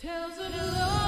Tales of love.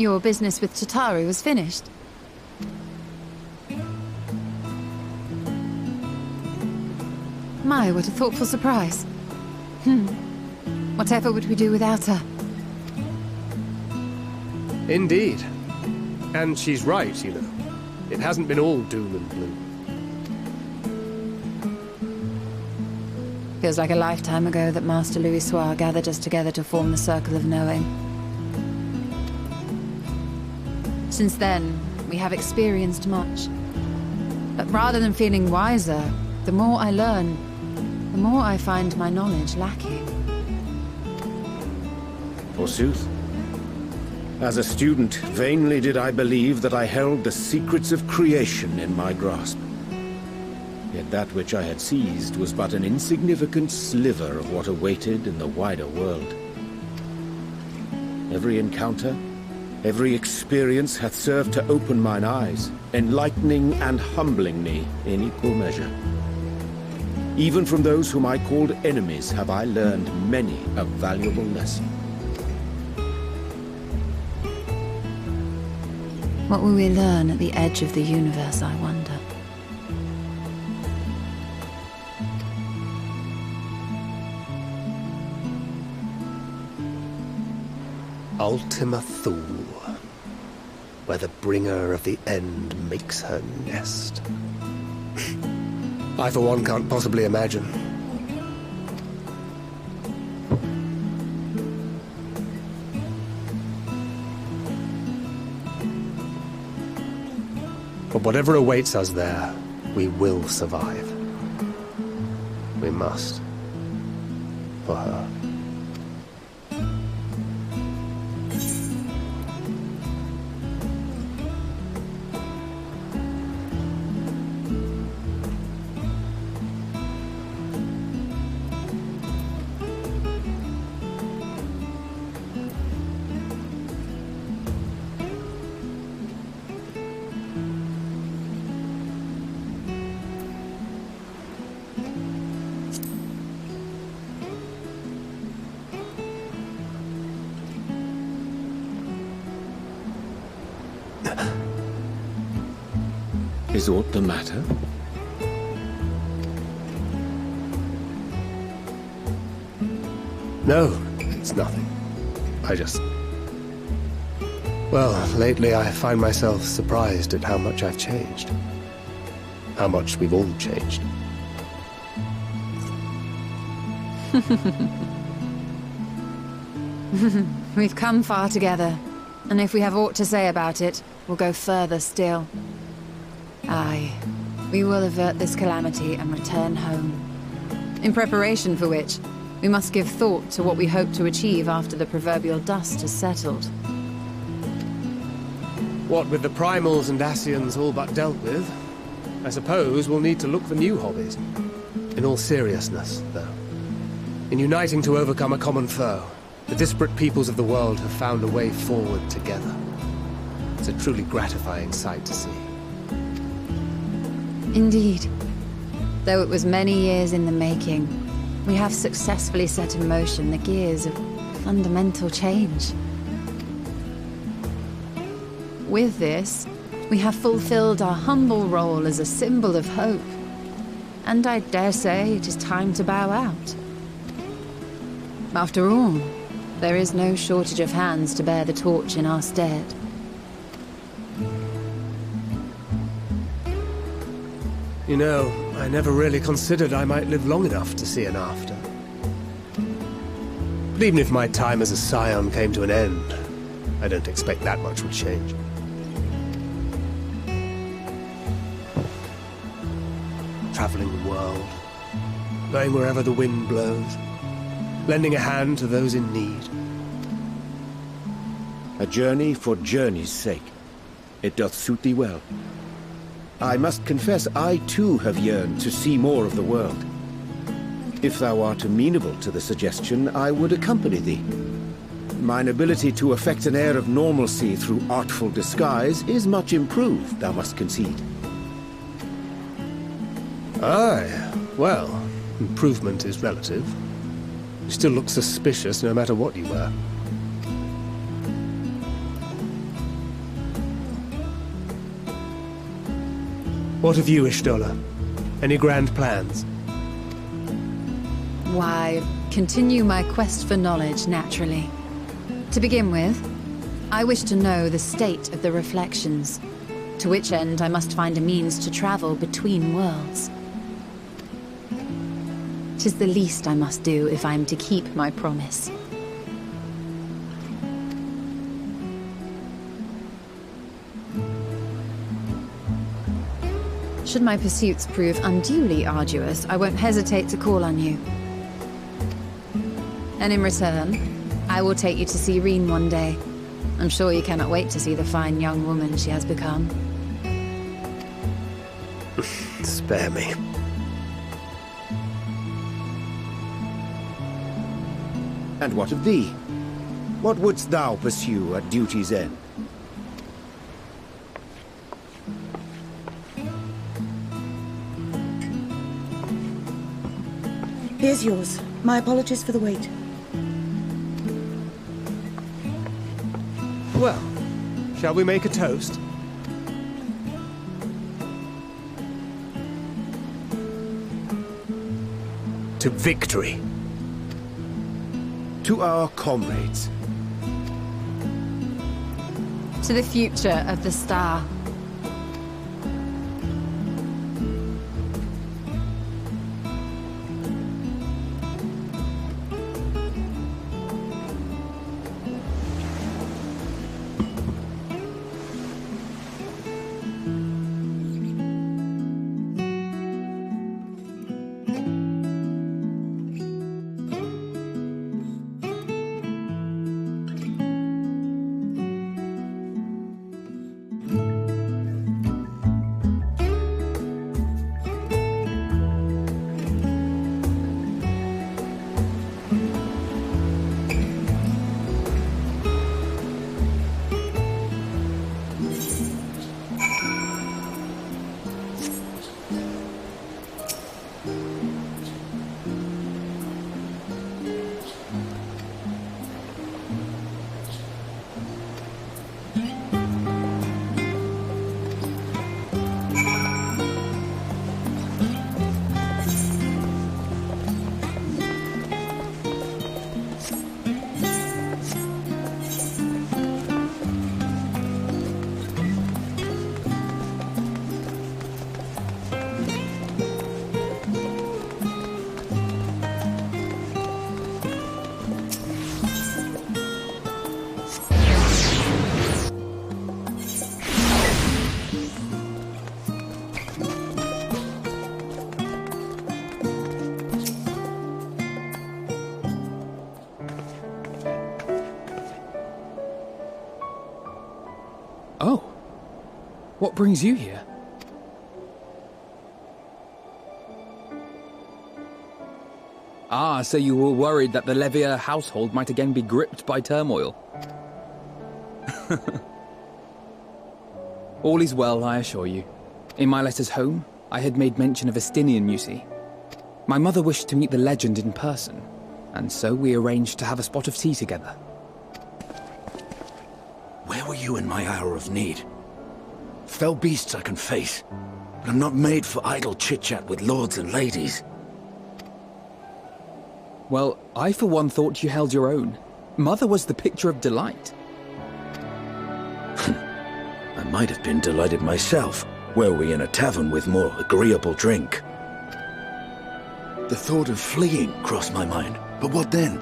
Your business with Chitauri was finished. My, what a thoughtful surprise. Whatever would we do without her? Indeed. And she's right, you know. It hasn't been all doom and gloom. Feels like a lifetime ago that Master Louis Soir gathered us together to form the Circle of Knowing. Since then, we have experienced much. But rather than feeling wiser, the more I learn, the more I find my knowledge lacking. Forsooth. As a student, vainly did I believe that I held the secrets of creation in my grasp. Yet that which I had seized was but an insignificant sliver of what awaited in the wider world. Every encounter, every experience hath served to open mine eyes, enlightening and humbling me in equal measure. Even from those whom I called enemies have I learned many a valuable lesson. What will we learn at the edge of the universe, I wonder? Ultima Thule, where the bringer of the end makes her nest. I, for one, can't possibly imagine. But whatever awaits us there, we will survive. We must. For her. Is aught the matter? No, it's nothing. I just... Well, lately I find myself surprised at how much I've changed. How much we've all changed. We've come far together, and if we have aught to say about it, we'll go further still. Aye, we will avert this calamity and return home. In preparation for which, we must give thought to what we hope to achieve after the proverbial dust has settled. What with the primals and Ascians all but dealt with, I suppose we'll need to look for new hobbies. In all seriousness, though. In uniting to overcome a common foe, the disparate peoples of the world have found a way forward together. It's a truly gratifying sight to see. Indeed. Though it was many years in the making, we have successfully set in motion the gears of fundamental change. With this, we have fulfilled our humble role as a symbol of hope. And I dare say it is time to bow out. After all, there is no shortage of hands to bear the torch in our stead. You know, I never really considered I might live long enough to see an after. But even if my time as a scion came to an end, I don't expect that much would change. Traveling the world, going wherever the wind blows, lending a hand to those in need. A journey for journey's sake. It doth suit thee well. I must confess I too have yearned to see more of the world. If thou art amenable to the suggestion, I would accompany thee. Mine ability to affect an air of normalcy through artful disguise is much improved, thou must concede. Aye, well, improvement is relative. You still look suspicious no matter what you wear. What of you, Ishtola? Any grand plans? Why, continue my quest for knowledge, naturally. To begin with, I wish to know the state of the reflections, to which end I must find a means to travel between worlds. 'Tis the least I must do if I am to keep my promise. Should my pursuits prove unduly arduous, I won't hesitate to call on you. And in return, I will take you to see Reen one day. I'm sure you cannot wait to see the fine young woman she has become. Spare me. And what of thee? What wouldst thou pursue at duty's end? Here's yours. My apologies for the wait. Well, shall we make a toast? To victory. To our comrades. To the future of the Star. Oh. What brings you here? Ah, so you were worried that the Levier household might again be gripped by turmoil. All is well, I assure you. In my letters home, I had made mention of Estinian, you see. My mother wished to meet the legend in person, and so we arranged to have a spot of tea together. Where were you in my hour of need? Fell beasts I can face, but I'm not made for idle chit-chat with lords and ladies. Well, I for one thought you held your own. Mother was the picture of delight. I might have been delighted myself, were we in a tavern with more agreeable drink. The thought of fleeing crossed my mind, but what then?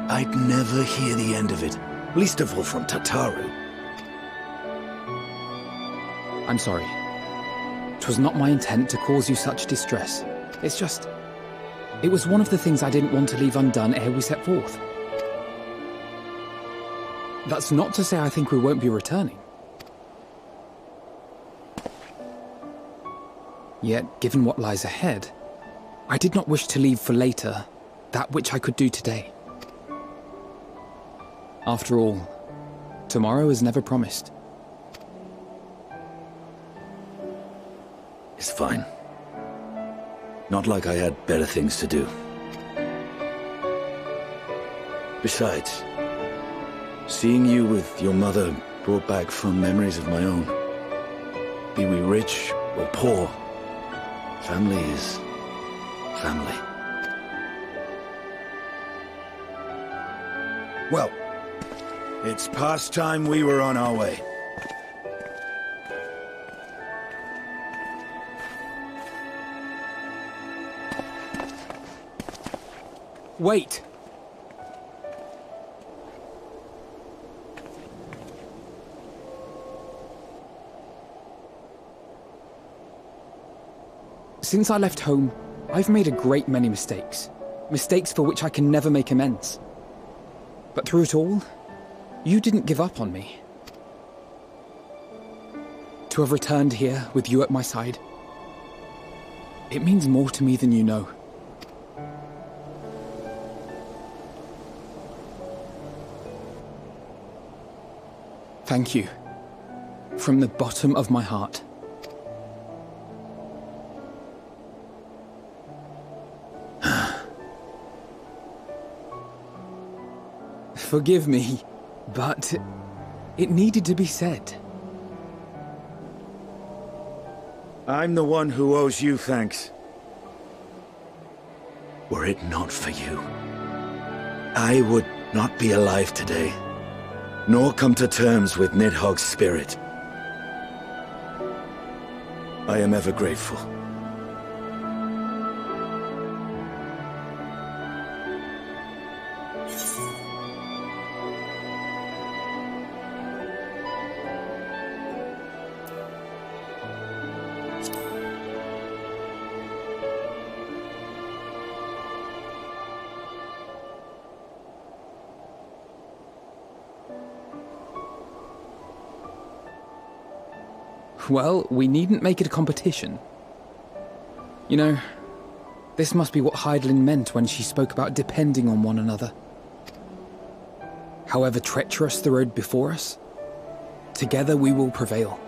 I'd never hear the end of it, least of all from Tataru. I'm sorry. 'Twas not my intent to cause you such distress. It's just... It was one of the things I didn't want to leave undone ere we set forth. That's not to say I think we won't be returning. Yet, given what lies ahead, I did not wish to leave for later that which I could do today. After all, tomorrow is never promised. It's fine. Not like I had better things to do. Besides, seeing you with your mother brought back fond memories of my own. Be we rich or poor, family is family. Well, it's past time we were on our way. Wait! Since I left home, I've made a great many mistakes. Mistakes for which I can never make amends. But through it all, you didn't give up on me. To have returned here with you at my side, it means more to me than you know. Thank you. From the bottom of my heart. Forgive me, but it needed to be said. I'm the one who owes you thanks. Were it not for you, I would not be alive today, nor come to terms with Nidhogg's spirit. I am ever grateful. Well, we needn't make it a competition. You know, this must be what Hydaelyn meant when she spoke about depending on one another. However treacherous the road before us, together we will prevail.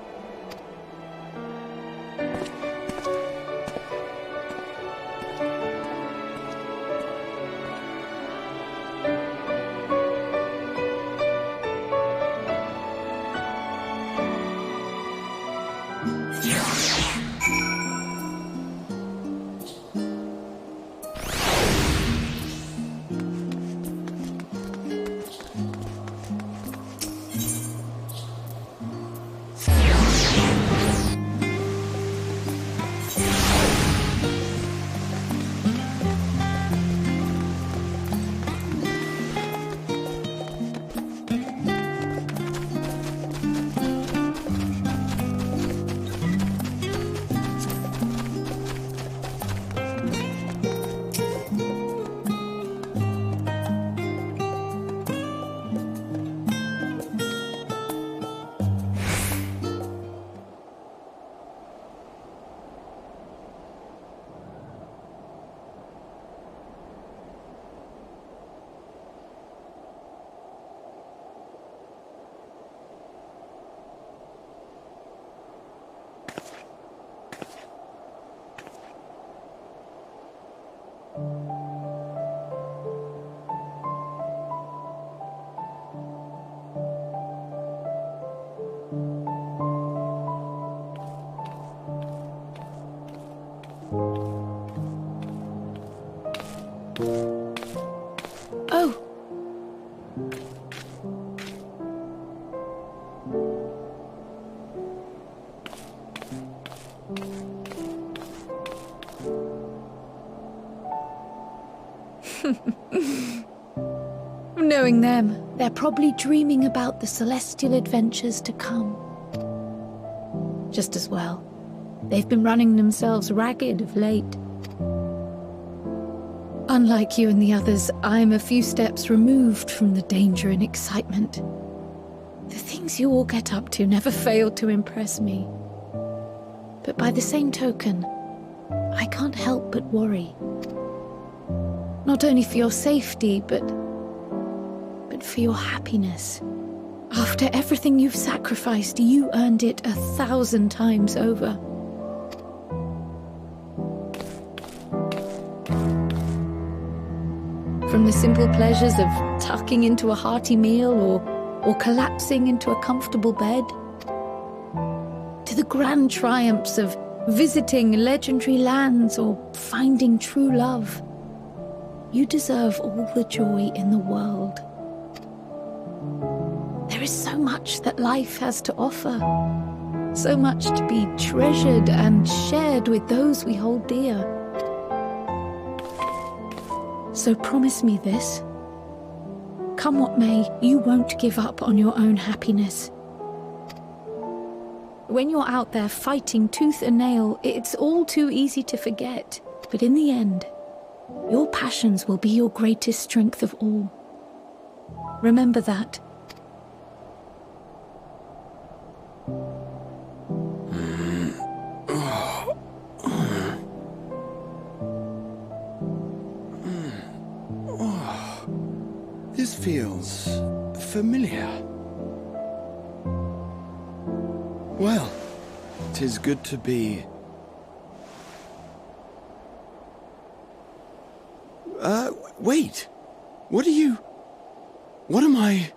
Oh! Knowing them, they're probably dreaming about the celestial adventures to come. Just as well. They've been running themselves ragged of late. Unlike you and the others, I'm a few steps removed from the danger and excitement. The things you all get up to never fail to impress me. But by the same token, I can't help but worry. Not only for your safety, but for your happiness. After everything you've sacrificed, you earned it 1,000 times over. From the simple pleasures of tucking into a hearty meal or collapsing into a comfortable bed, to the grand triumphs of visiting legendary lands or finding true love, you deserve all the joy in the world. There is so much that life has to offer, so much to be treasured and shared with those we hold dear. So promise me this. Come what may, you won't give up on your own happiness. When you're out there fighting tooth and nail, it's all too easy to forget. But in the end, your passions will be your greatest strength of all. Remember that. This feels familiar. Well, 'tis good to be... wait! What am I...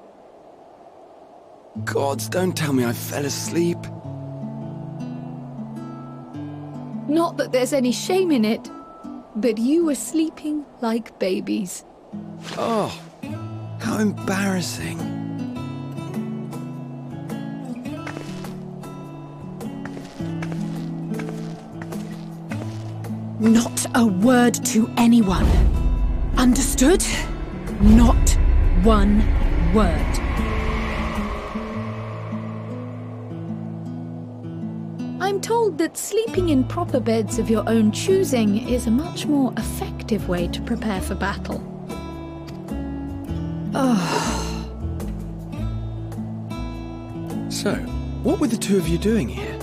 Gods, don't tell me I fell asleep. Not that there's any shame in it, but you were sleeping like babies. Oh, how embarrassing. Not a word to anyone. Understood? Not one word. I'm told that sleeping in proper beds of your own choosing is a much more effective way to prepare for battle. So, what were the two of you doing here?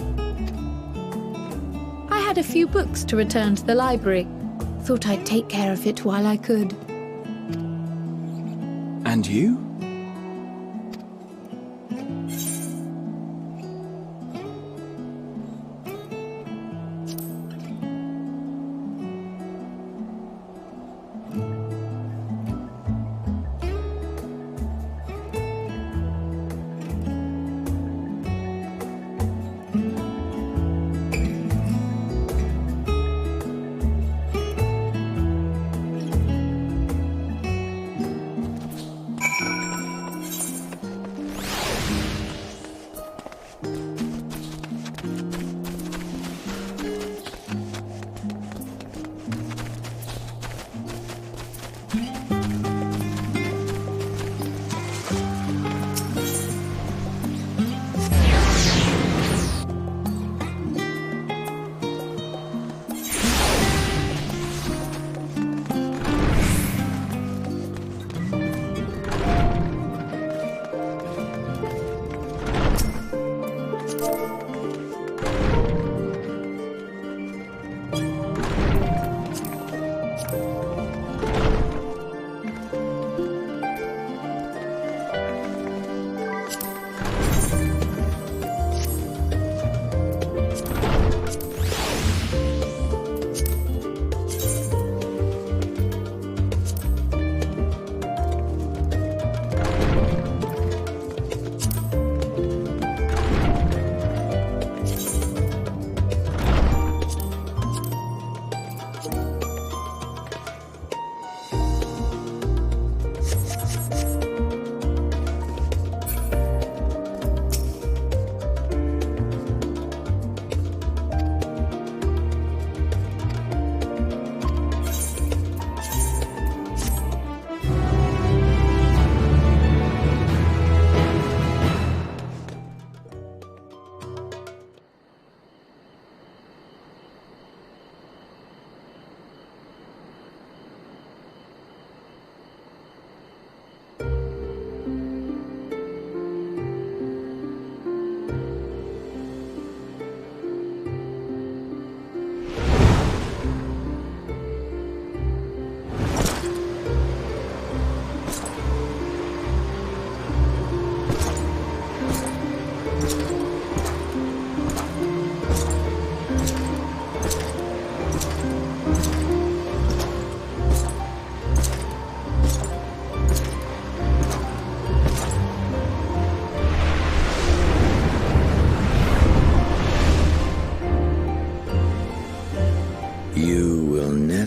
I had a few books to return to the library. Thought I'd take care of it while I could. And you?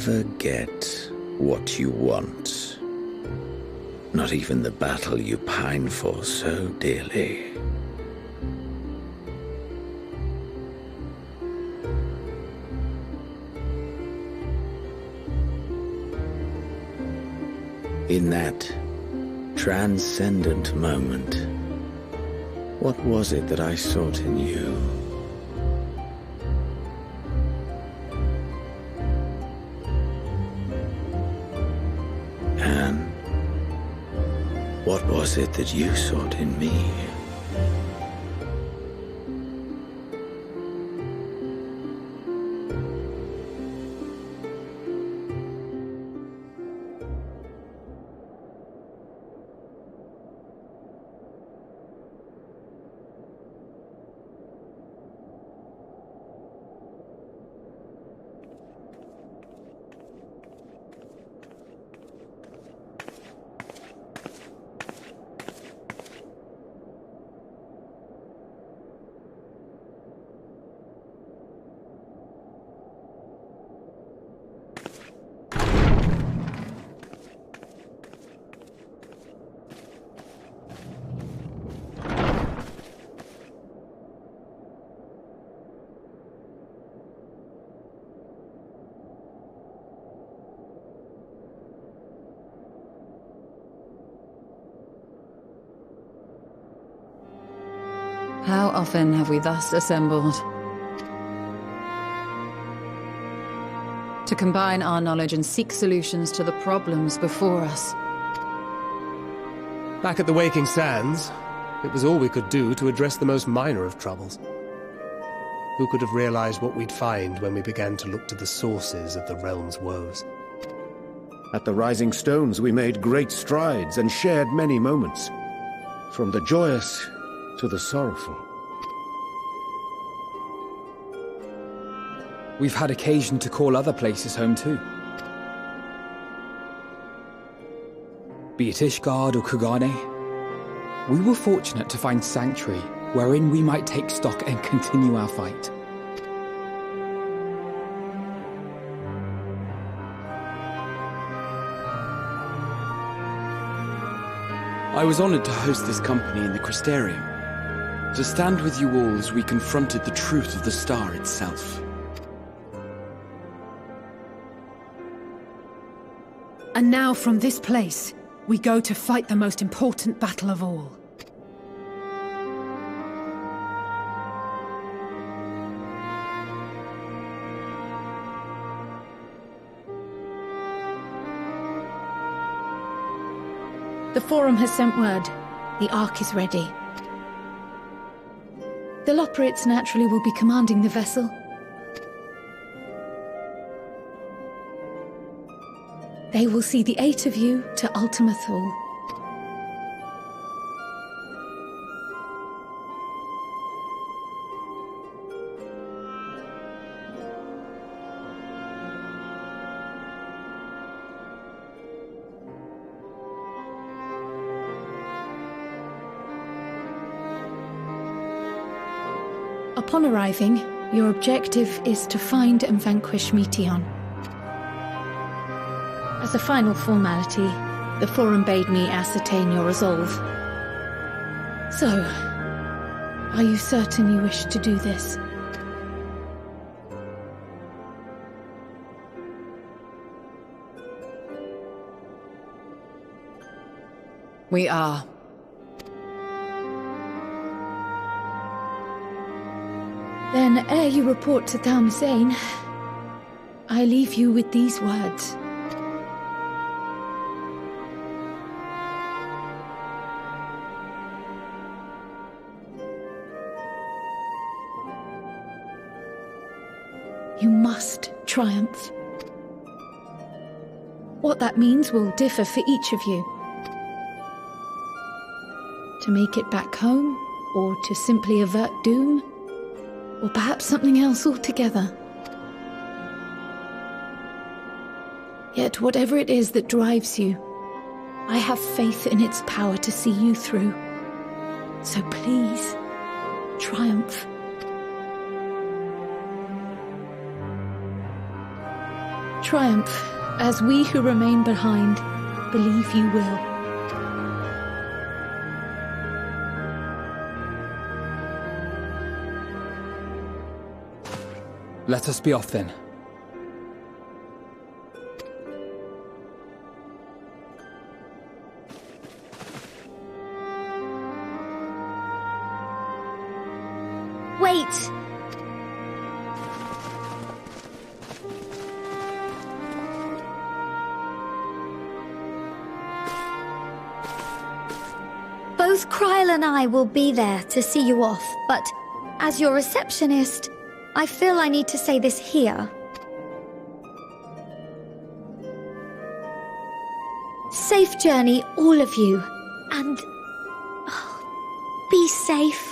never get what you want. Not even the battle you pine for so dearly. In that transcendent moment, what was it that I sought in you? was it that you sought in me? How often have we thus assembled? To combine our knowledge and seek solutions to the problems before us. Back at the Waking Sands, it was all we could do to address the most minor of troubles. Who could have realized what we'd find when we began to look to the sources of the realm's woes? At the Rising Stones we made great strides and shared many moments. From the joyous to the sorrowful. We've had occasion to call other places home too. Be it Ishgard or Kugane, we were fortunate to find sanctuary wherein we might take stock and continue our fight. I was honored to host this company in the Crystarium, to stand with you all as we confronted the truth of the star itself. And now from this place, we go to fight the most important battle of all. The Forum has sent word. The Ark is ready. The Loporrits naturally will be commanding the vessel. They will see the 8 of you to Ultima Thule. Upon arriving, your objective is to find and vanquish Meteon. As a final formality, the Forum bade me ascertain your resolve. So, are you certain you wish to do this? We are. Then, ere you report to Thalmazane, I leave you with these words. You must triumph. What that means will differ for each of you. To make it back home, or to simply avert doom, or perhaps something else altogether. Yet whatever it is that drives you, I have faith in its power to see you through. So please, triumph. Triumph, as we who remain behind believe you will. Let us be off then. Wait! Both Kryle and I will be there to see you off, but as your receptionist, I feel I need to say this here. Safe journey, all of you, and be safe.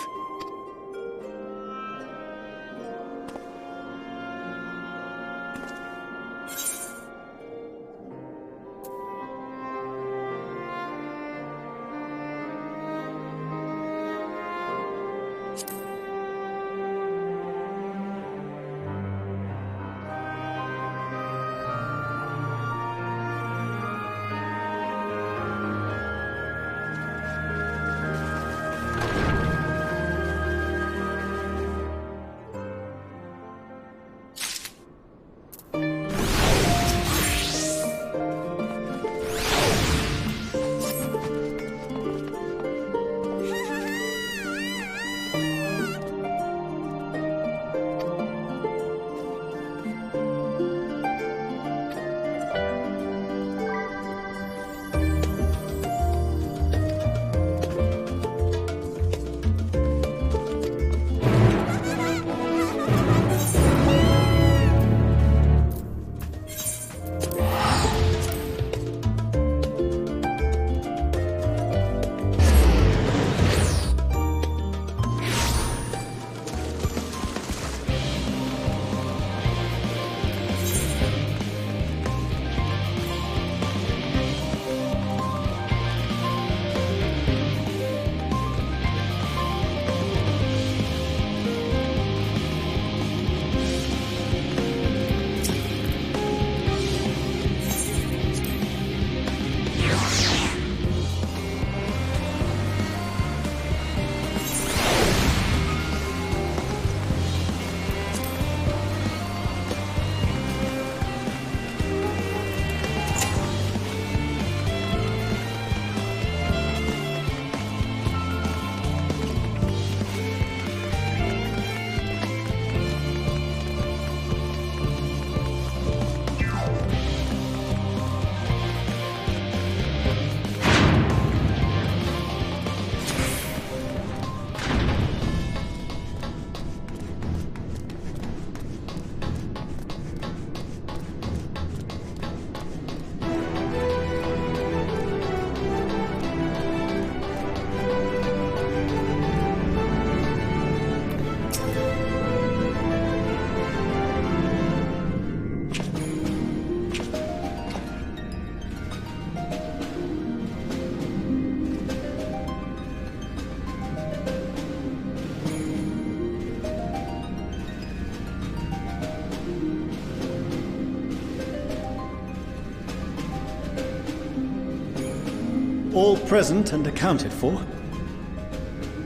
All present and accounted for?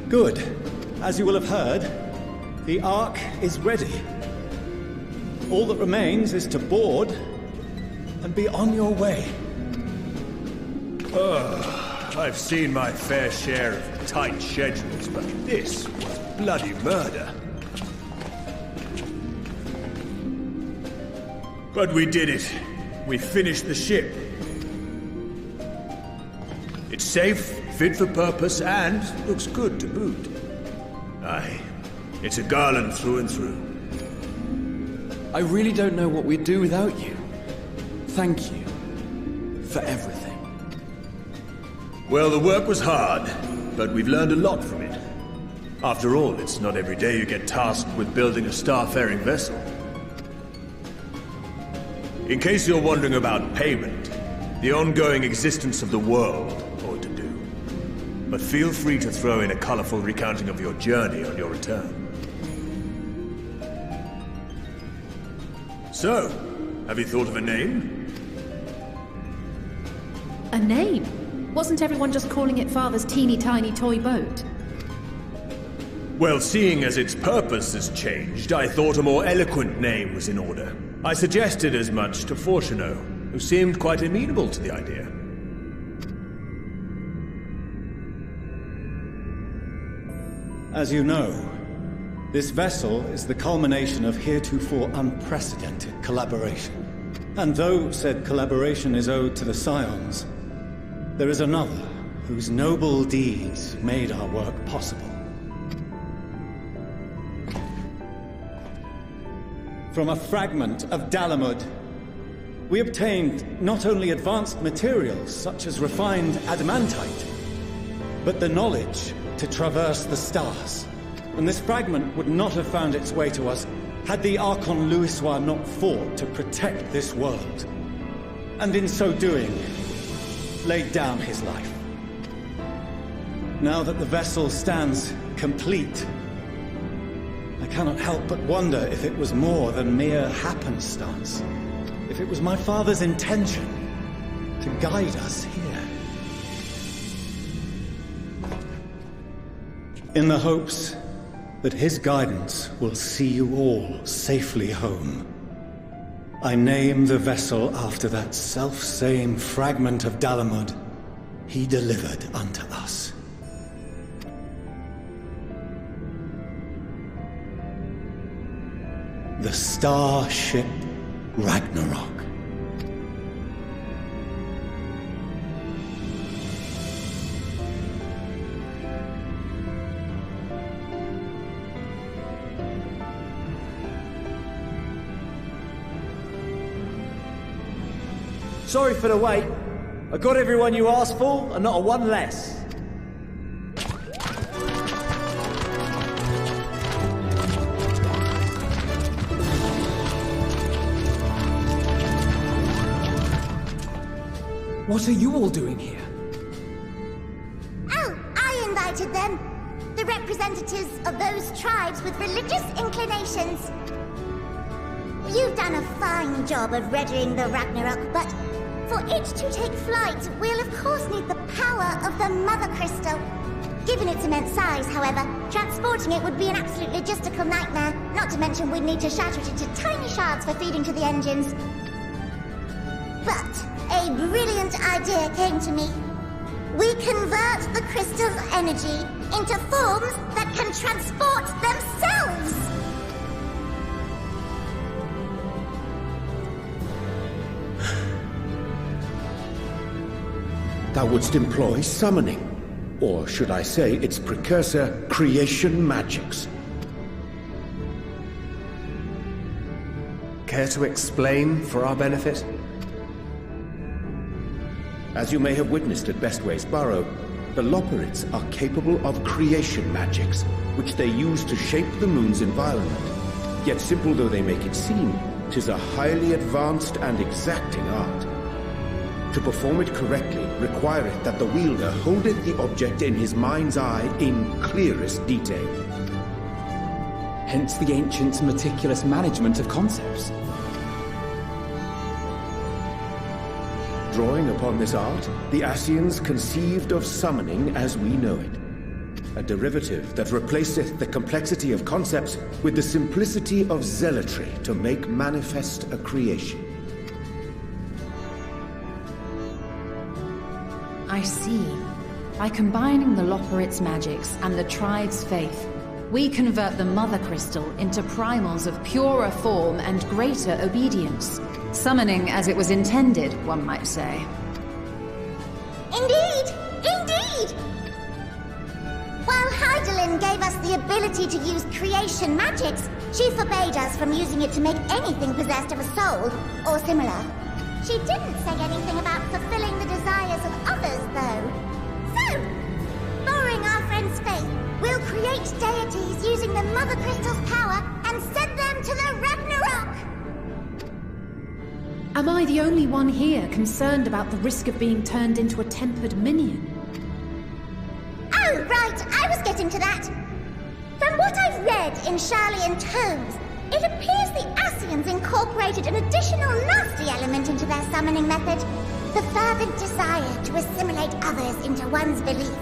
Good. As you will have heard, the Ark is ready. All that remains is to board and be on your way. I've seen my fair share of tight schedules, but this was bloody murder. But we did it. We finished the ship. It's safe, fit for purpose, and looks good to boot. Aye, it's a Garland through and through. I really don't know what we'd do without you. Thank you for everything. Well, the work was hard, but we've learned a lot from it. After all, it's not every day you get tasked with building a starfaring vessel. In case you're wondering about payment, the ongoing existence of the world ought to do. But feel free to throw in a colorful recounting of your journey on your return. So, have you thought of a name? A name? Wasn't everyone just calling it Father's teeny tiny toy boat? Well, seeing as its purpose has changed, I thought a more eloquent name was in order. I suggested as much to Fortuneau, who seemed quite amenable to the idea. As you know, this vessel is the culmination of heretofore unprecedented collaboration. And though said collaboration is owed to the Scions, there is another, whose noble deeds made our work possible. From a fragment of Dalamud, we obtained not only advanced materials such as refined adamantite, but the knowledge to traverse the stars. And this fragment would not have found its way to us had the Archon Louisoix not fought to protect this world. And in so doing, laid down his life. Now that the vessel stands complete, I cannot help but wonder if it was more than mere happenstance. If it was my father's intention to guide us here. In the hopes that his guidance will see you all safely home, I name the vessel after that self-same fragment of Dalamud he delivered unto us. The starship Ragnarok. Sorry for the wait. I got everyone you asked for, and not a one less. What are you all doing here? Oh, I invited them. The representatives of those tribes with religious inclinations. You've done a fine job of readying the Ragnarok, but for it to take flight, we'll of course need the power of the Mother Crystal. Given its immense size, however, transporting it would be an absolute logistical nightmare, not to mention we'd need to shatter it into tiny shards for feeding to the engines. But a brilliant idea came to me. We convert the crystal's energy into forms that can transport themselves! Thou wouldst employ summoning, or should I say its precursor, creation magics. Care to explain for our benefit? As you may have witnessed at Bestway's Burrow, the Loporrits are capable of creation magics, which they use to shape the moon's environment. Yet simple though they make it seem, 'tis a highly advanced and exacting art. To perform it correctly, requireth that the wielder holdeth the object in his mind's eye in clearest detail. Hence the ancients' meticulous management of concepts. Drawing upon this art, the Ascians conceived of summoning as we know it. A derivative that replaceth the complexity of concepts with the simplicity of zealotry to make manifest a creation. I see. By combining the Loporrits' magics and the tribe's faith, we convert the Mother Crystal into primals of purer form and greater obedience. Summoning as it was intended, one might say. Indeed! Indeed! While Heidelin gave us the ability to use creation magics, she forbade us from using it to make anything possessed of a soul, or similar. She didn't say anything about fulfilling the desires of others, though. So, borrowing our friend's faith, we'll create deities using the Mother Crystal's power and send them to the Ragnarok! Am I the only one here concerned about the risk of being turned into a tempered minion? Oh, right, I was getting to that. From what I've read in Sharlayan tomes, it appears the Ascians incorporated an additional nasty element into their summoning method. The fervent desire to assimilate others into one's belief.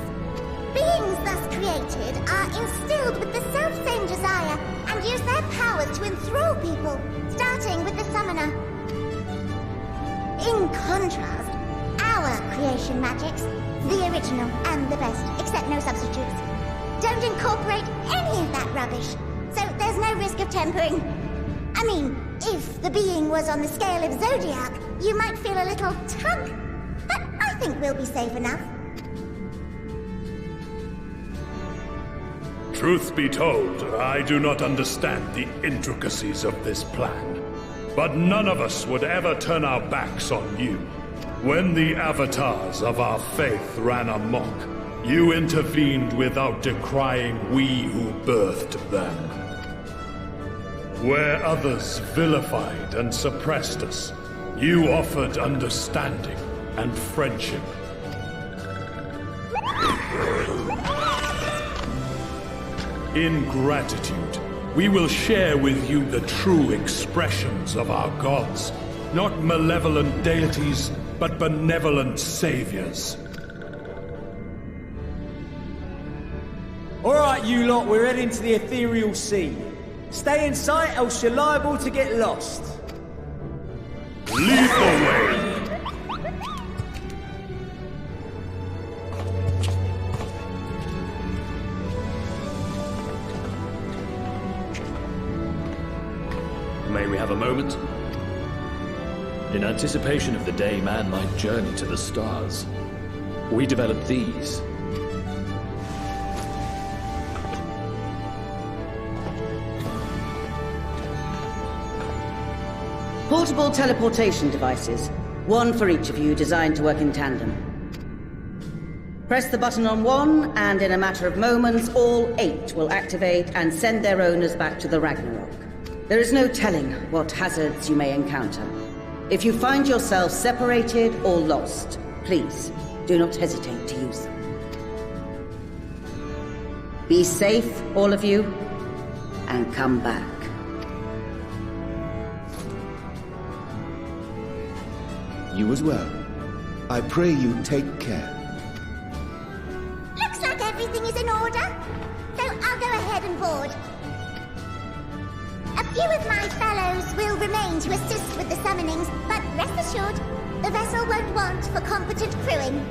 Beings thus created are instilled with the self-same desire and use their powers to enthrall people, starting with the summoner. In contrast, our creation magics, the original and the best, except no substitutes, don't incorporate any of that rubbish, so there's no risk of tempering. I mean, if the being was on the scale of Zodiac, you might feel a little tug, but I think we'll be safe enough. Truth be told, I do not understand the intricacies of this plan. But none of us would ever turn our backs on you. When the avatars of our faith ran amok, you intervened without decrying we who birthed them. Where others vilified and suppressed us, you offered understanding and friendship. In gratitude, we will share with you the true expressions of our gods. Not malevolent deities, but benevolent saviors. Alright, you lot, we're heading to the ethereal sea. Stay in sight, else you're liable to get lost. Lead the way! May we have a moment? In anticipation of the day man might journey to the stars, we developed these. Portable teleportation devices, one for each of you, designed to work in tandem. Press the button on one, and in a matter of moments, all 8 will activate and send their owners back to the Ragnarok. There is no telling what hazards you may encounter. If you find yourself separated or lost, please do not hesitate to use them. Be safe, all of you, and come back. You as well. I pray you take care. Looks like everything is in order, so I'll go ahead and board. A few of my fellows will remain to assist with the summonings, but rest assured, the vessel won't want for competent crewing.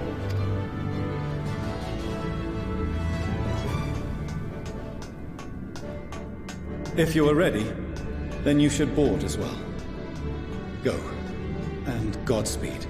If you are ready, then you should board as well. Go, and Godspeed.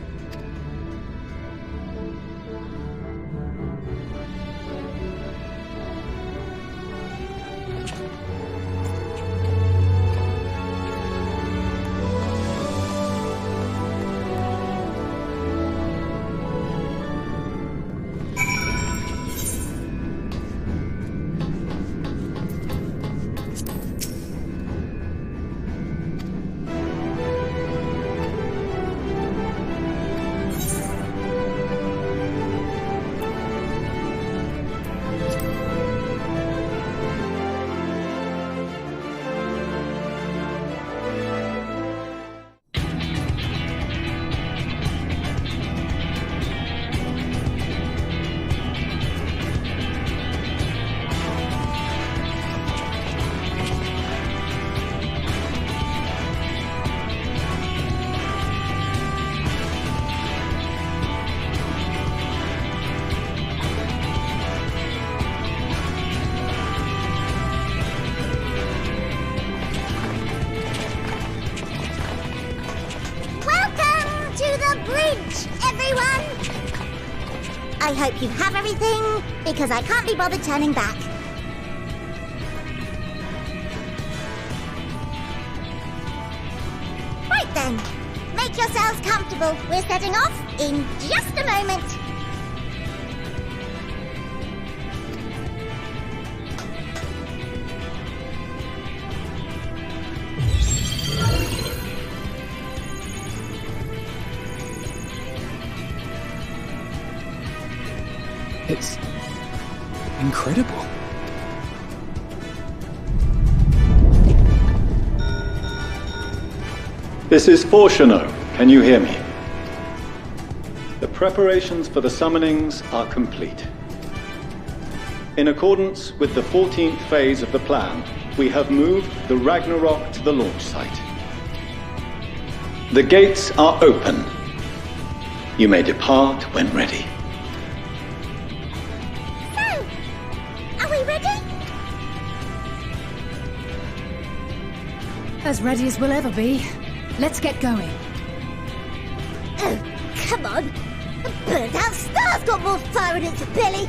I hope you have everything, because I can't be bothered turning back. Right then, make yourselves comfortable. We're setting off in just a moment. It's incredible. This is Fortuno. Can you hear me? The preparations for the summonings are complete. In accordance with the 14th phase of the plan, we have moved the Ragnarok to the launch site. The gates are open. You may depart when ready. As ready as we'll ever be. Let's get going. Oh, come on! A burnt-out star's got more fire in its belly!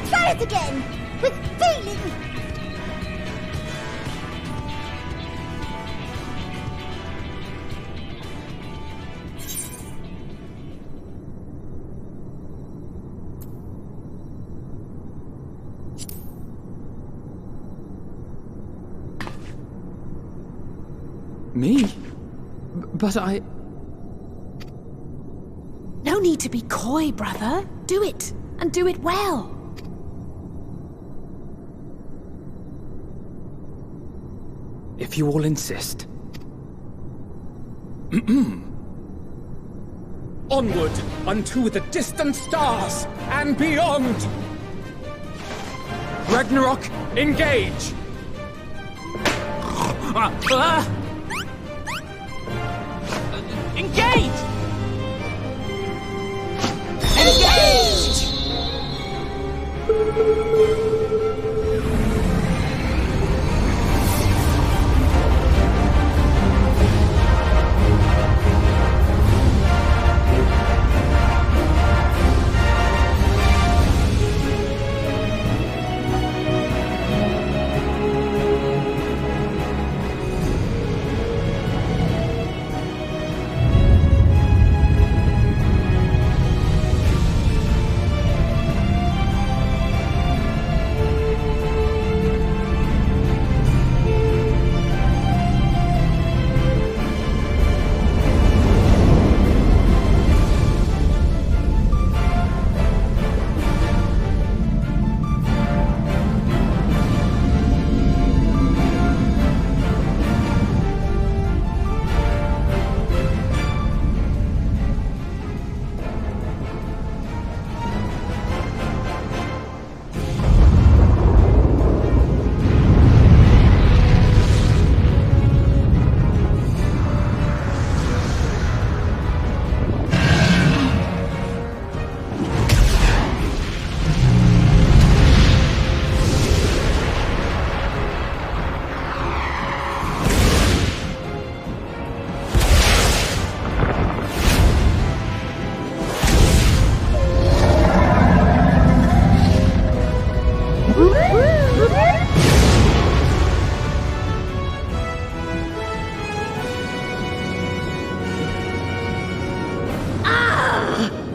Try it again! with feeling. Me? But I... No need to be coy, brother. Do it, and do it well. If you all insist. Onward, unto the distant stars, and beyond! Ragnarok, engage! Engage! Engage!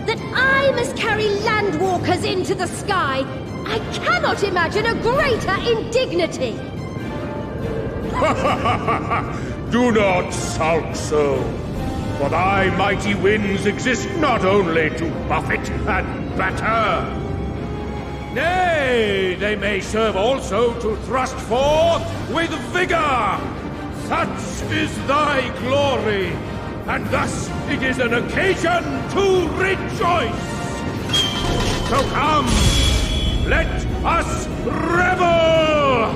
That I must carry Landwalkers into the sky! I cannot imagine a greater indignity! Do not sulk so, for thy mighty winds exist not only to buffet and batter. Nay, they may serve also to thrust forth with vigor! Such is thy glory, and thus it is an occasion to rejoice! So come, let us revel!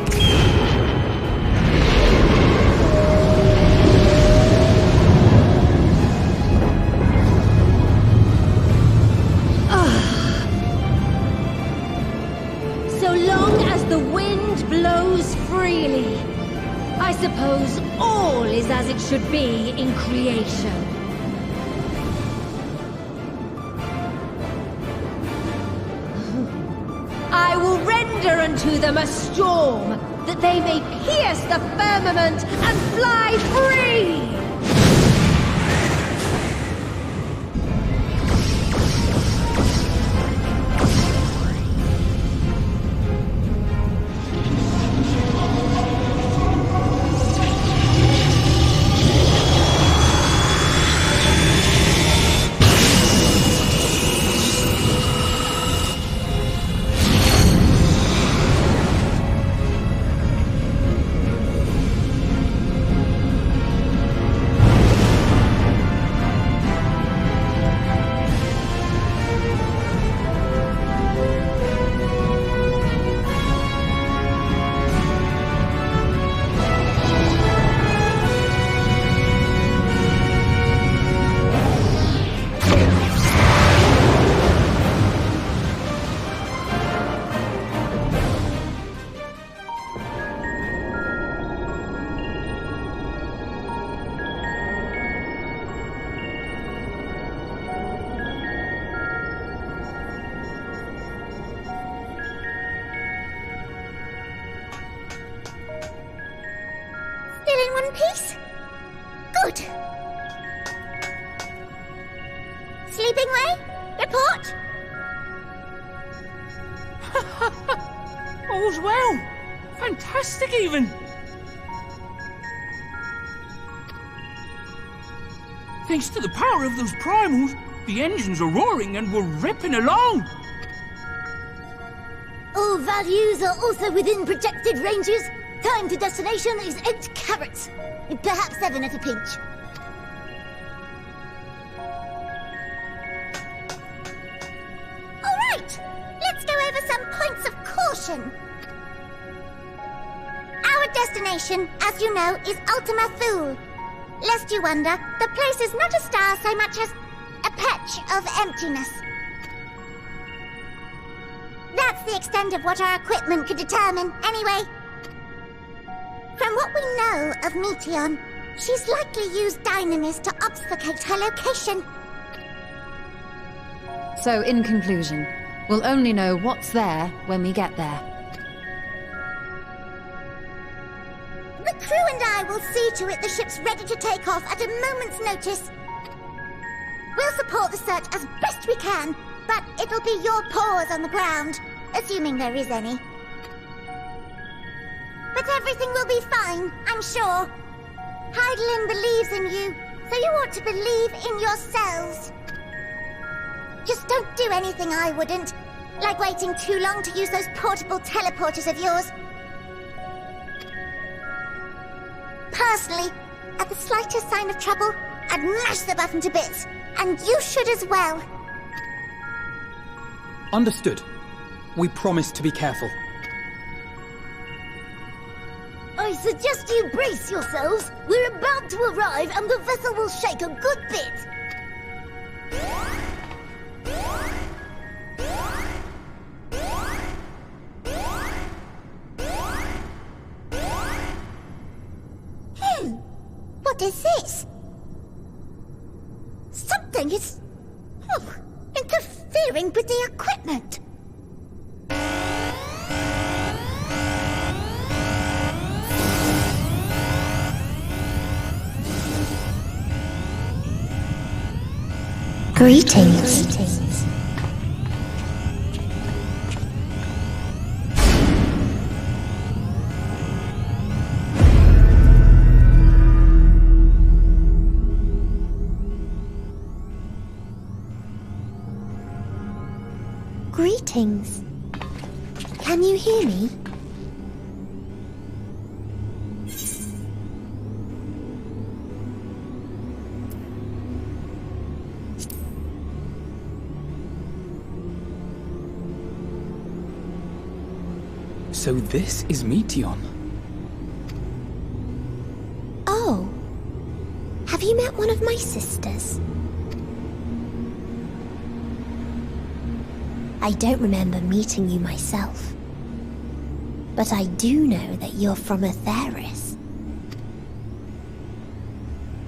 So long as the wind blows freely, I suppose all is as it should be in creation. I will render unto them a storm, that they may pierce the firmament and fly free! in one piece? Good. Sleeping Way? Report? All's well. Fantastic, even. Thanks to the power of those primals, the engines are roaring and we're ripping along. All values are also within projected ranges. Time to destination is 8 carats. Perhaps 7 at a pinch. All right, let's go over some points of caution. Our destination, as you know, is Ultima Thule. Lest you wonder, the place is not a star so much as a patch of emptiness. That's the extent of what our equipment could determine, anyway. From what we know of Meteon, she's likely used Dynamis to obfuscate her location. So, in conclusion, we'll only know what's there when we get there. The crew and I will see to it the ship's ready to take off at a moment's notice. We'll support the search as best we can, but it'll be your paws on the ground, assuming there is any. But everything will be fine, I'm sure. Hydaelyn believes in you, so you ought to believe in yourselves. Just don't do anything I wouldn't, like waiting too long to use those portable teleporters of yours. Personally, at the slightest sign of trouble, I'd mash the button to bits, and you should as well. Understood. We promise to be careful. I suggest you brace yourselves. We're about to arrive and the vessel will shake a good bit. What is this? Something is... interfering with the equipment. Greetings. Greetings. Can you hear me? So this is Meteon. Oh. Have you met one of my sisters? I don't remember meeting you myself. But I do know that you're from Atheris.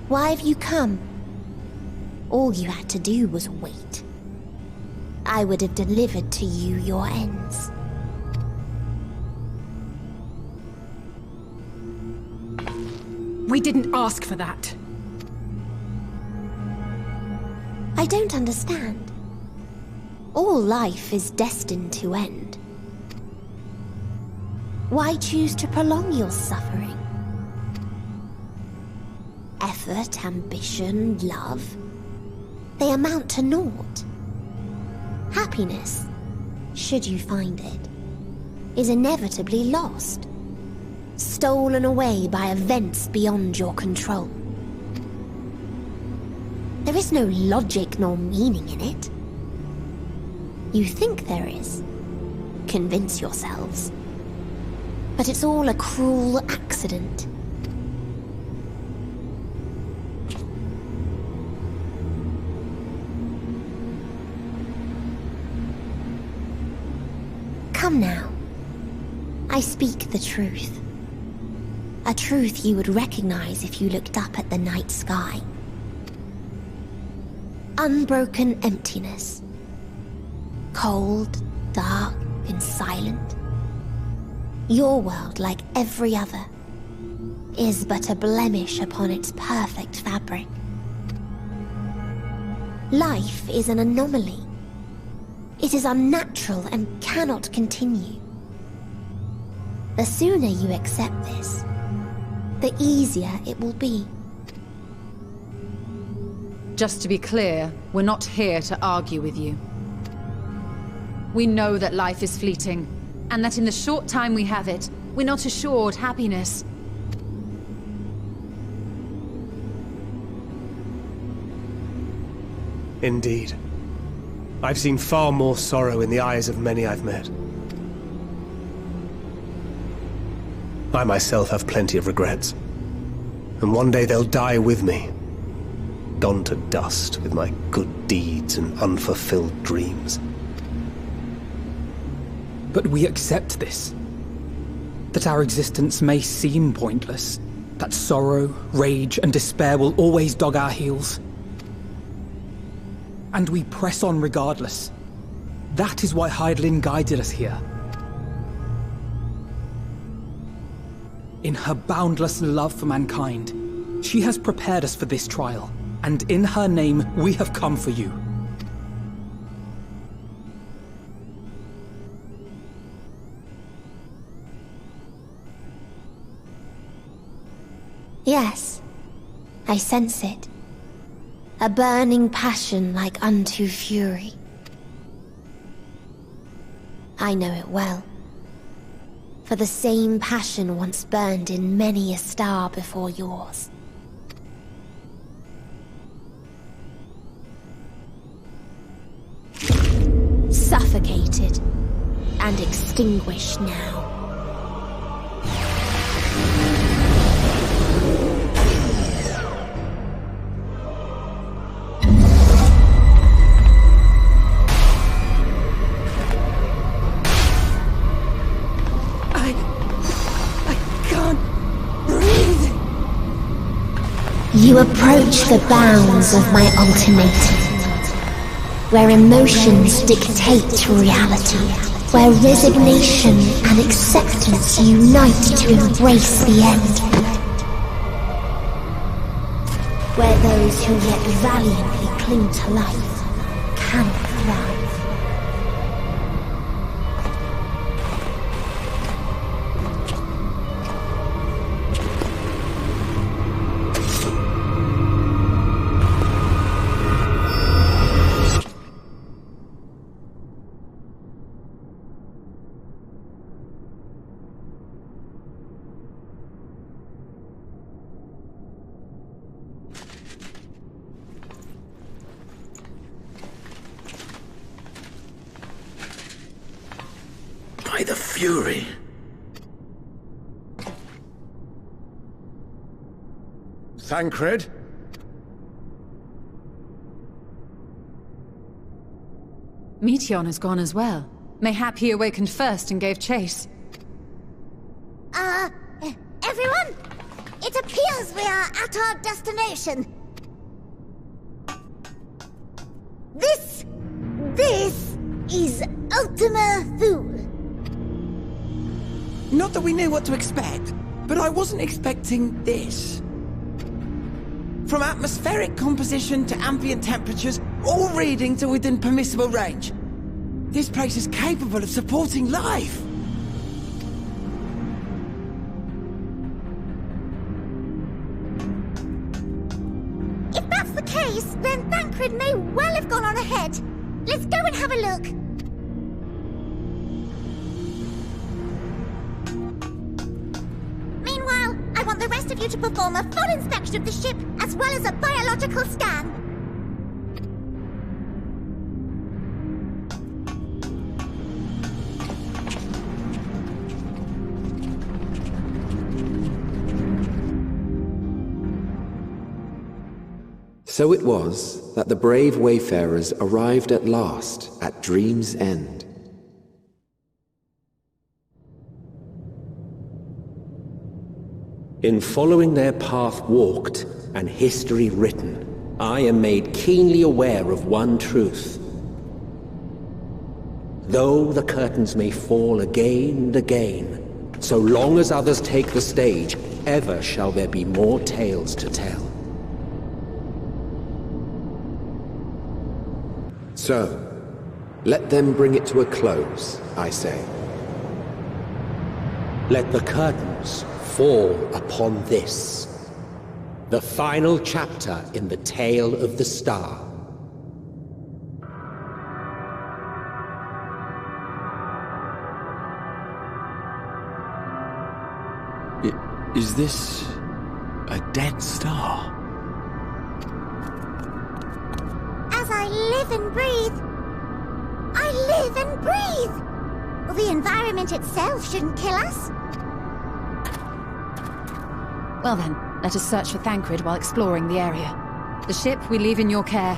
Why have you come? All you had to do was wait. I would have delivered to you your ends. We didn't ask for that. I don't understand. All life is destined to end. Why choose to prolong your suffering? Effort, ambition, love, they amount to naught. Happiness, should you find it, is inevitably lost. Stolen away by events beyond your control. There is no logic nor meaning in it. You think there is. Convince yourselves. But it's all a cruel accident. Come now. I speak the truth. A truth you would recognize if you looked up at the night sky. Unbroken emptiness. Cold, dark, and silent. Your world like every other. is but a blemish upon its perfect fabric. Life is an anomaly. It is unnatural and cannot continue. The sooner you accept this, the easier it will be. Just to be clear, we're not here to argue with you. We know that life is fleeting, and that in the short time we have it, we're not assured happiness. Indeed. I've seen far more sorrow in the eyes of many I've met. I myself have plenty of regrets. And one day they'll die with me. Gone to dust with my good deeds and unfulfilled dreams. But we accept this. That our existence may seem pointless. That sorrow, rage, and despair will always dog our heels. And we press on regardless. That is why Hydaelyn guided us here. In her boundless love for mankind, she has prepared us for this trial, and in her name, we have come for you. Yes, I sense it. A burning passion like unto fury. I know it well. For the same passion once burned in many a star before yours. Suffocated and extinguished now. You approach the bounds of my ultimatum, where emotions dictate reality, where resignation and acceptance unite to embrace the end, where those who yet valiantly cling to life cannot thrive. By the Fury. Thancred? Meteion has gone as well. Mayhap he awakened first and gave chase. Everyone? It appears we are at our destination. This is Ultima Thule. Not that we knew what to expect, but I wasn't expecting this. From atmospheric composition to ambient temperatures, all reading to within permissible range. This place is capable of supporting life. If that's the case, then Thancred may well have gone on ahead. Let's go and have a look. Meanwhile, I want the rest of you to perform a full inspection of the ship, as well as a biological scan. So it was that the brave wayfarers arrived at last at Dream's End. In following their path walked and history written, I am made keenly aware of one truth. Though the curtains may fall again and again, so long as others take the stage, ever shall there be more tales to tell. So, let them bring it to a close, I say. Let the curtains fall upon this, the final chapter in the tale of the star. Is this a dead star? As I live and breathe, I live and breathe! Well, the environment itself shouldn't kill us. Well then, let us search for Thancred while exploring the area. The ship we leave in your care.